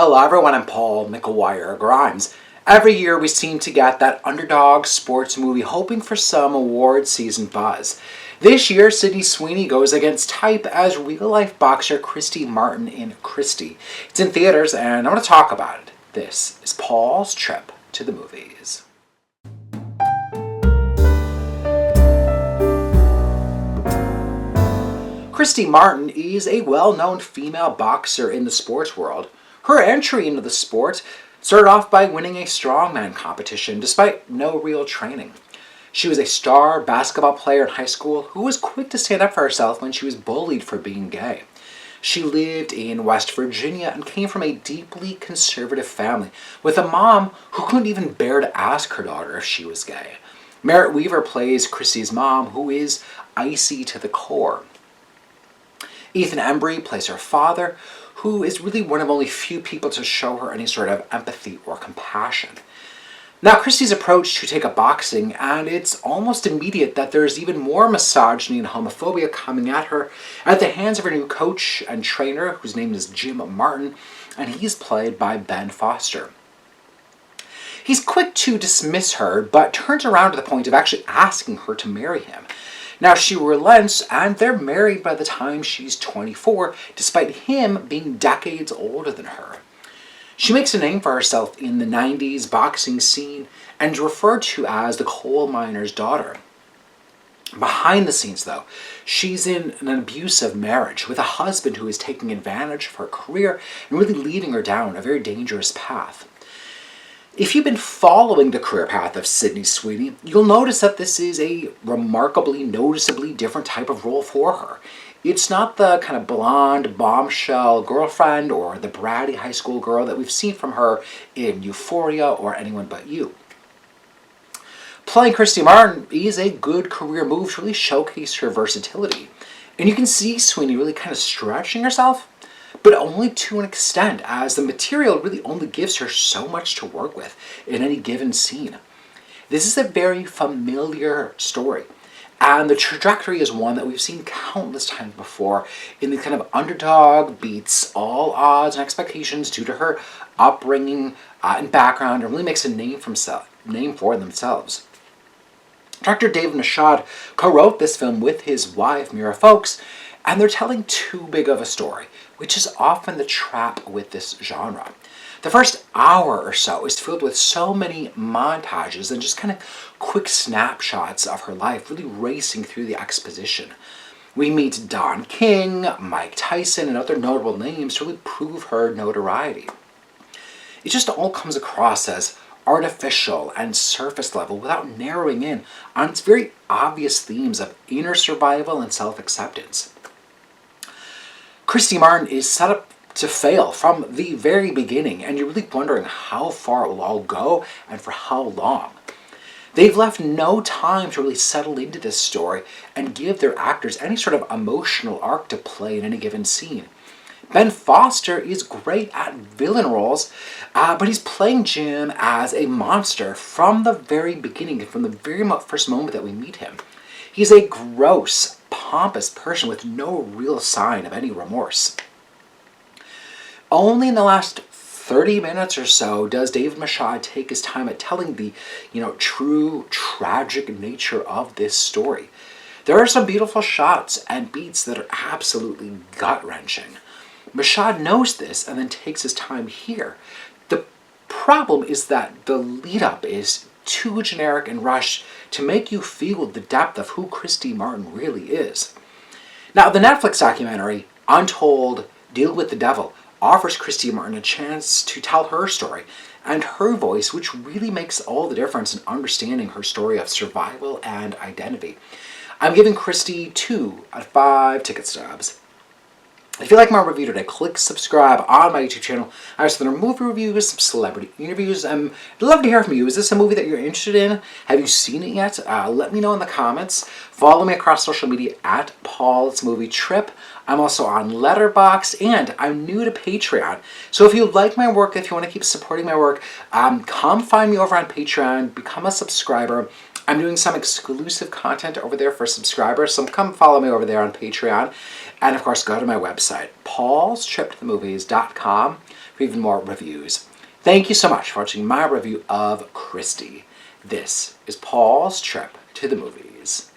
Hello everyone, I'm Paul McGuire Grimes. Every year we seem to get that underdog sports movie hoping for some award season buzz. This year, Sydney Sweeney goes against type as real-life boxer Christy Martin in Christy. It's in theaters and I want to talk about it. This is Paul's trip to the movies. Christy Martin is a well-known female boxer in the sports world. Her entry into the sport started off by winning a strongman competition despite no real training. She was a star basketball player in high school who was quick to stand up for herself when she was bullied for being gay. She lived in West Virginia and came from a deeply conservative family with a mom who couldn't even bear to ask her daughter if she was gay. Merritt Weaver plays Christy's mom, who is icy to the core. Ethan Embry plays her father, who is really one of only few people to show her any sort of empathy or compassion. Now, Christy's approach to take up boxing, and it's almost immediate that there's even more misogyny and homophobia coming at her at the hands of her new coach and trainer, whose name is Jim Martin, and he's played by Ben Foster. He's quick to dismiss her, but turns around to the point of actually asking her to marry him. Now, she relents, and they're married by the time she's 24, despite him being decades older than her. She makes a name for herself in the 90s boxing scene and is referred to as the coal miner's daughter. Behind the scenes, though, she's in an abusive marriage with a husband who is taking advantage of her career and really leading her down a very dangerous path. If you've been following the career path of Sydney Sweeney, you'll notice that this is a remarkably, noticeably different type of role for her. It's not the kind of blonde, bombshell girlfriend or the bratty high school girl that we've seen from her in Euphoria or Anyone But You. Playing Christy Martin is a good career move to really showcase her versatility. And you can see Sweeney really kind of stretching herself, but only to an extent, as the material really only gives her so much to work with in any given scene. This is a very familiar story, and the trajectory is one that we've seen countless times before in the kind of underdog beats all odds and expectations due to her upbringing and background, and really makes a name for themselves. Director David Nashad co-wrote this film with his wife, Mira Folks, and they're telling too big of a story, which is often the trap with this genre. The first hour or so is filled with so many montages and just kind of quick snapshots of her life, really racing through the exposition. We meet Don King, Mike Tyson, and other notable names to really prove her notoriety. It just all comes across as artificial and surface level without narrowing in on its very obvious themes of inner survival and self-acceptance. Christy Martin is set up to fail from the very beginning, and you're really wondering how far it will all go and for how long. They've left no time to really settle into this story and give their actors any sort of emotional arc to play in any given scene. Ben Foster is great at villain roles, but he's playing Jim as a monster from the very beginning, from the very first moment that we meet him. He's a gross, pompous person with no real sign of any remorse. Only in the last 30 minutes or so does David Nashad take his time at telling the, true tragic nature of this story. There are some beautiful shots and beats that are absolutely gut-wrenching. Nashad knows this and then takes his time here. The problem is that the lead-up is too generic and rushed to make you feel the depth of who Christy Martin really is. Now, the Netflix documentary, Untold, Deal with the Devil, offers Christy Martin a chance to tell her story and her voice, which really makes all the difference in understanding her story of survival and identity. I'm giving Christy 2 out of 5 ticket stubs. If you like my review today, click subscribe on my YouTube channel. I have some movie reviews, some celebrity interviews. I'd love to hear from you. Is this a movie that you're interested in? Have you seen it yet? Let me know in the comments. Follow me across social media at Paul's Movie Trip. I'm also on Letterboxd, and I'm new to Patreon. So if you like my work, if you want to keep supporting my work, come find me over on Patreon, become a subscriber. I'm doing some exclusive content over there for subscribers, so come follow me over there on Patreon. And of course, go to my website, paulstriptothemovies.com, for even more reviews. Thank you so much for watching my review of Christy. This is Paul's Trip to the Movies.